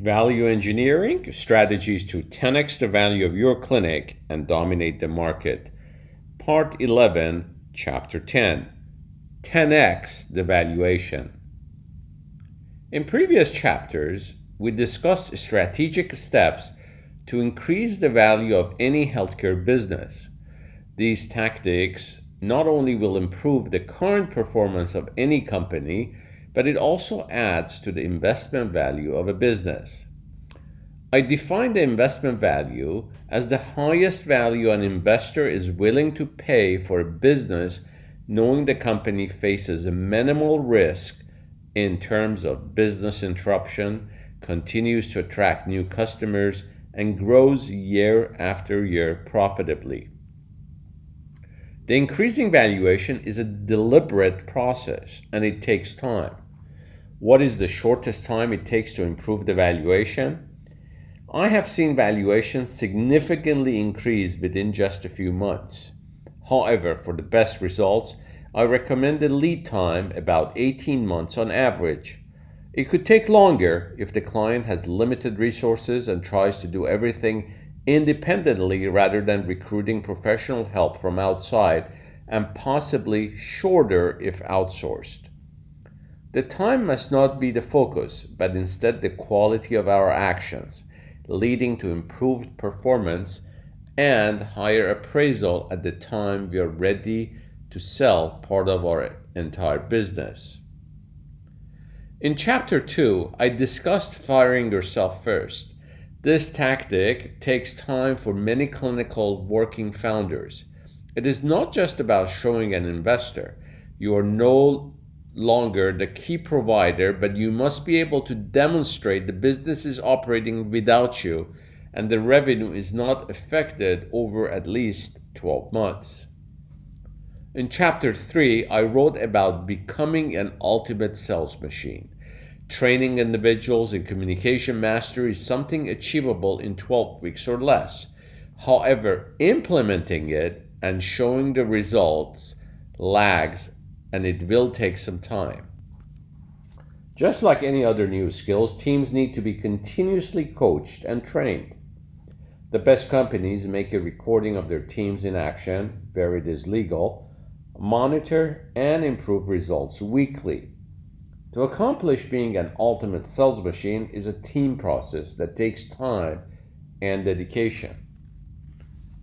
Value engineering strategies to 10x the value of your clinic and dominate the market. Part 11, Chapter 10, 10x the valuation. In previous chapters, we discussed strategic steps to increase the value of any healthcare business. These tactics not only will improve the current performance of any company, but it also adds to the investment value of a business. I define the investment value as the highest value an investor is willing to pay for a business, knowing the company faces a minimal risk in terms of business interruption, continues to attract new customers, and grows year after year profitably. The increasing valuation is a deliberate process, and it takes time. What is the shortest time it takes to improve the valuation? I have seen valuations significantly increase within just a few months. However, for the best results, I recommend a lead time about 18 months on average. It could take longer if the client has limited resources and tries to do everything independently rather than recruiting professional help from outside, and possibly shorter if outsourced. The time must not be the focus, but instead the quality of our actions, leading to improved performance and higher appraisal at the time we are ready to sell part of our entire business. In Chapter 2, I discussed firing yourself first. This tactic takes time for many clinical working founders. It is not just about showing an investor you are no longer the key provider, but you must be able to demonstrate the business is operating without you and the revenue is not affected over at least 12 months. In Chapter 3, I wrote about becoming an ultimate sales machine. Training individuals in communication mastery is something achievable in 12 weeks or less. However, implementing it and showing the results lags, and it will take some time. Just like any other new skills, teams need to be continuously coached and trained. The best companies make a recording of their teams in action, where it is legal, monitor and improve results weekly. To accomplish being an ultimate sales machine is a team process that takes time and dedication.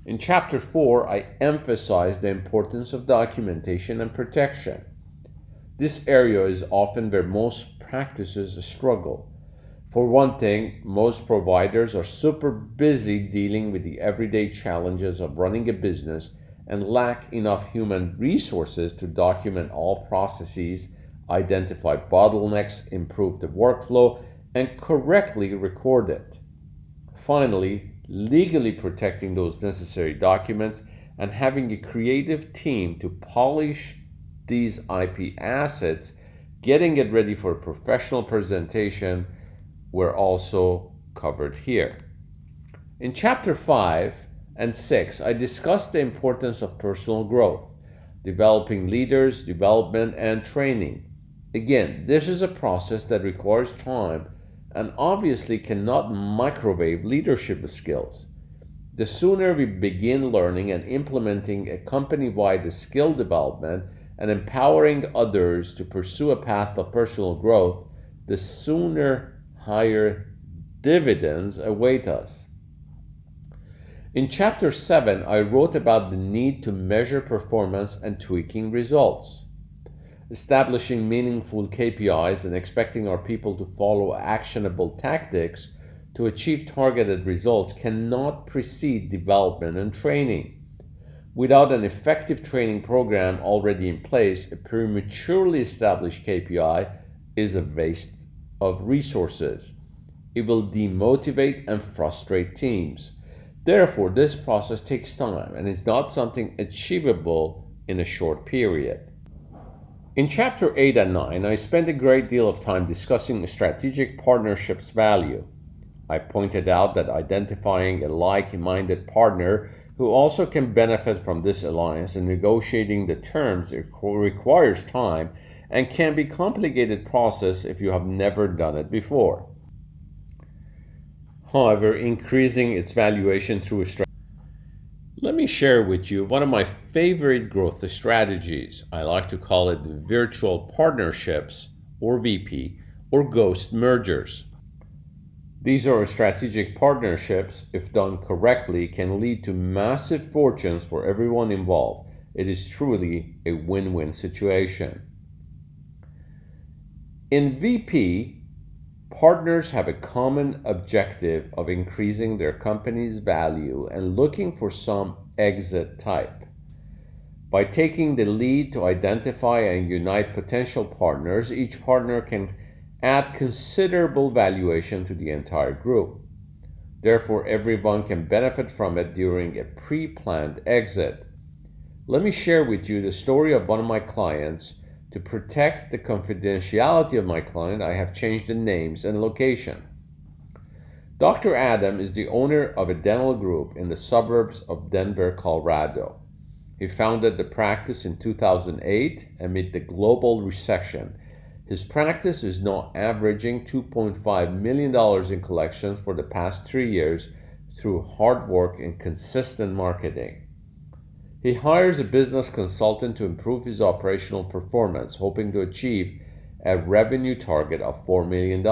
In Chapter 4, I emphasize the importance of documentation and protection. This area is often where most practices struggle. For one thing, most providers are super busy dealing with the everyday challenges of running a business and lack enough human resources to document all processes, identify bottlenecks, improve the workflow, and correctly record it. Finally, legally protecting those necessary documents and having a creative team to polish these IP assets, getting it ready for a professional presentation, were also covered here. In Chapter 5 and 6, I discussed the importance of personal growth, developing leaders, development, and training. Again, this is a process that requires time and obviously cannot microwave leadership skills. The sooner we begin learning and implementing a company-wide skill development and empowering others to pursue a path of personal growth, the sooner higher dividends await us. In Chapter 7, I wrote about the need to measure performance and tweaking results. Establishing meaningful KPIs and expecting our people to follow actionable tactics to achieve targeted results cannot precede development and training. Without an effective training program already in place, a prematurely established KPI is a waste of resources. It will demotivate and frustrate teams. Therefore, this process takes time and is not something achievable in a short period. In Chapter 8 and 9, I spent a great deal of time discussing strategic partnerships' value. I pointed out that identifying a like-minded partner who also can benefit from this alliance and negotiating the terms requires time and can be a complicated process if you have never done it before. however, increasing its valuation through a strategy. Let me share with you one of my favorite growth strategies. I like to call it virtual partnerships, or VP, or ghost mergers. These are strategic partnerships, if done correctly, can lead to massive fortunes for everyone involved. It is truly a win-win situation. In VP, partners have a common objective of increasing their company's value and looking for some exit type. By taking the lead to identify and unite potential partners, each partner can add considerable valuation to the entire group. Therefore, everyone can benefit from it during a pre-planned exit. Let me share with you the story of one of my clients. To protect the confidentiality of my client, I have changed the names and location. Dr. Adam is the owner of a dental group in the suburbs of Denver, Colorado. He founded the practice in 2008 amid the global recession. His practice is now averaging $2.5 million in collections for the past 3 years through hard work and consistent marketing. He hires a business consultant to improve his operational performance, hoping to achieve a revenue target of $4 million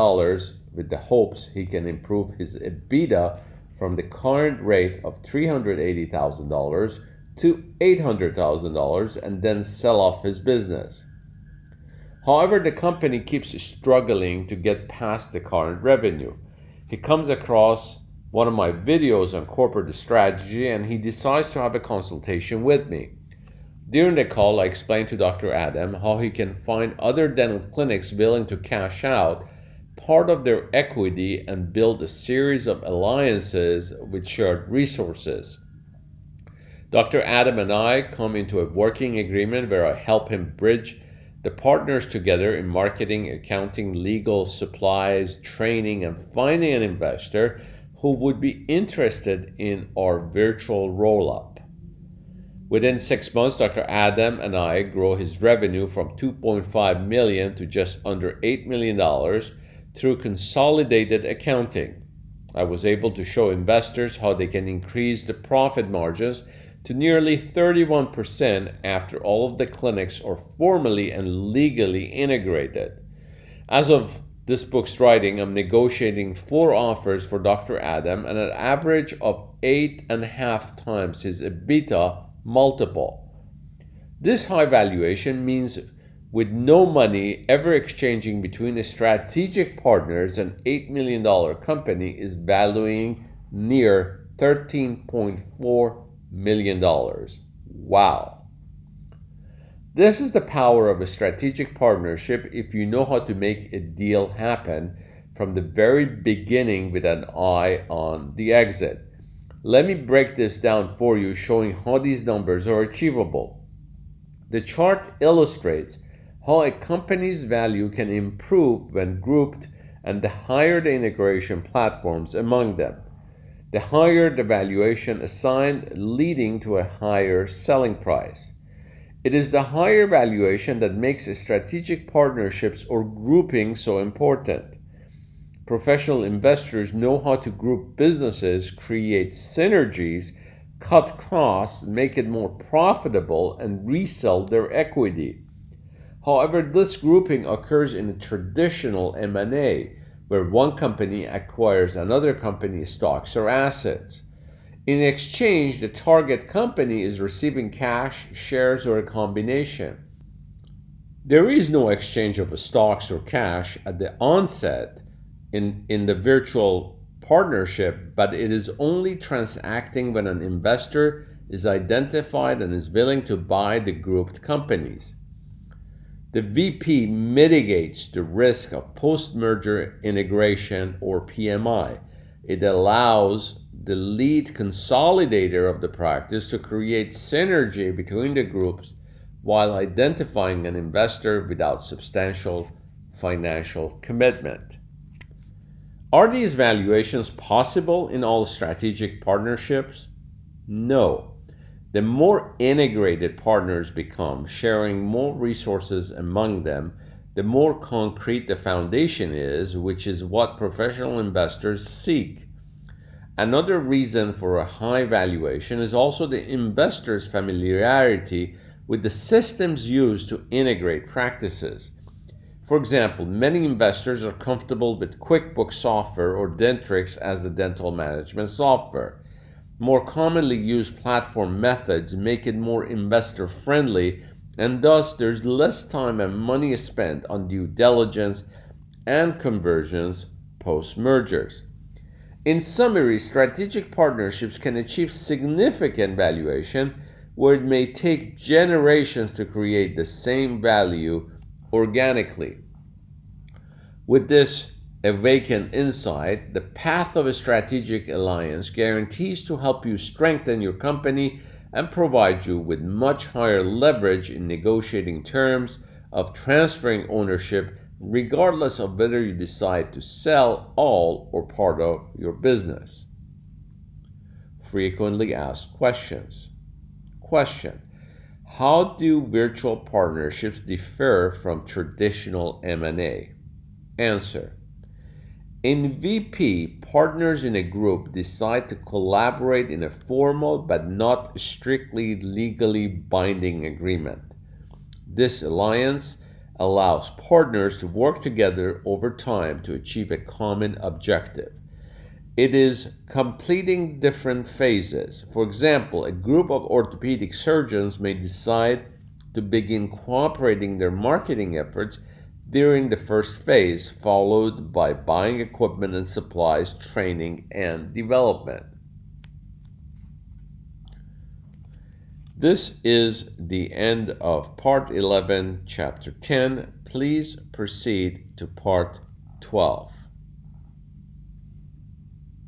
with the hopes he can improve his EBITDA from the current rate of $380,000 to $800,000 and then sell off his business. However, the company keeps struggling to get past the current revenue. He comes across one of my videos on corporate strategy and he decides to have a consultation with me. During the call, I explained to Dr. Adam how he can find other dental clinics willing to cash out part of their equity and build a series of alliances with shared resources. Dr. Adam and I come into a working agreement where I help him bridge the partners together in marketing, accounting, legal, supplies, training, and finding an investor who would be interested in our virtual roll-up. Within 6 months, Dr. Adam and I grow his revenue from $2.5 million to just under $8 million through consolidated accounting. I was able to show investors how they can increase the profit margins to nearly 31% after all of the clinics are formally and legally integrated. As of this book's writing, I'm negotiating 4 offers for Dr. Adam at an average of 8.5 times his EBITDA multiple. This high valuation means with no money ever exchanging between the strategic partners, an $8 million company is valuing near $13.4 million. Wow. This is the power of a strategic partnership if you know how to make a deal happen from the very beginning with an eye on the exit. Let me break this down for you, showing how these numbers are achievable. The chart illustrates how a company's value can improve when grouped and the higher the integration platforms among them. The higher the valuation assigned, leading to a higher selling price. It is the higher valuation that makes strategic partnerships or grouping so important. Professional investors know how to group businesses, create synergies, cut costs, make it more profitable, and resell their equity. However, this grouping occurs in a traditional M&A, where one company acquires another company's stocks or assets. In exchange, the target company is receiving cash, shares, or a combination. There is no exchange of stocks or cash at the onset in the virtual partnership, but it is only transacting when an investor is identified and is willing to buy the grouped companies. The VP mitigates the risk of post-merger integration, or PMI. It allows the lead consolidator of the practice to create synergy between the groups while identifying an investor without substantial financial commitment. Are these valuations possible in all strategic partnerships? No. The more integrated partners become, sharing more resources among them, the more concrete the foundation is, which is what professional investors seek. Another reason for a high valuation is also the investor's familiarity with the systems used to integrate practices. For example, many investors are comfortable with QuickBooks software or Dentrix as the dental management software. More commonly used platform methods make it more investor friendly, and thus there's less time and money spent on due diligence and conversions post mergers. In summary, strategic partnerships can achieve significant valuation where it may take generations to create the same value organically. With this awakened insight, the path of a strategic alliance guarantees to help you strengthen your company and provide you with much higher leverage in negotiating terms of transferring ownership, regardless of whether you decide to sell all or part of your business. Frequently asked questions. Question: how do virtual partnerships differ from traditional M&A? Answer: in VP, partners in a group decide to collaborate in a formal but not strictly legally binding agreement. This alliance allows partners to work together over time to achieve a common objective. It is completing different phases. For example, a group of orthopedic surgeons may decide to begin cooperating their marketing efforts during the first phase, followed by buying equipment and supplies, training, and development. This is the end of Part 11, Chapter 10. Please proceed to Part 12.